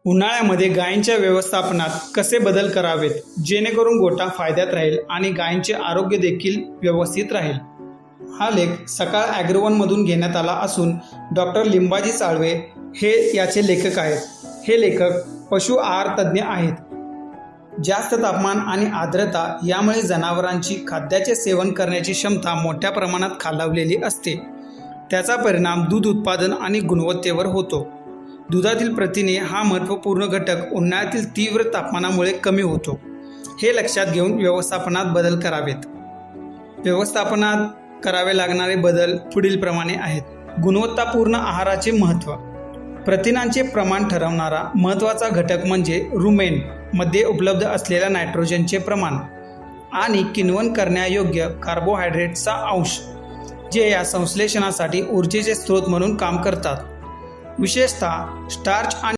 उन्हाळ्यामध्ये गायींच्या व्यवस्थापनात कसे बदल करावेत जेणेकरून गोठा फायद्यात राहील आणि गायींचे आरोग्य देखील व्यवस्थित राहील. हा लेख सकाळ ॲग्रोवनमधून घेण्यात आला असून डॉक्टर लिंबाजी चाळवे हे याचे लेखक आहेत. हे लेखक पशु आहार तज्ज्ञ आहेत. जास्त तापमान आणि आर्द्रता यामुळे जनावरांची खाद्याचे सेवन करण्याची क्षमता मोठ्या प्रमाणात खालावलेली असते. त्याचा परिणाम दूध उत्पादन आणि गुणवत्तेवर होतो. दुधातील प्रथिने हा महत्त्वपूर्ण घटक उन्हाळ्यातील तीव्र तापमानामुळे कमी होतो. हे लक्षात घेऊन व्यवस्थापनात बदल करावेत. व्यवस्थापनात करावे लागणारे बदल पुढीलप्रमाणे आहेत. गुणवत्तापूर्ण आहाराचे महत्त्व. प्रथिनांचे प्रमाण ठरवणारा महत्त्वाचा घटक म्हणजे रुमेन मध्ये उपलब्ध असलेल्या नायट्रोजनचे प्रमाण आणि किण्वन करण्यायोग्य कार्बोहायड्रेटचा अंश, जे या संश्लेषणासाठी ऊर्जेचे स्रोत म्हणून काम करतात. विशेषतः स्टार्च आणि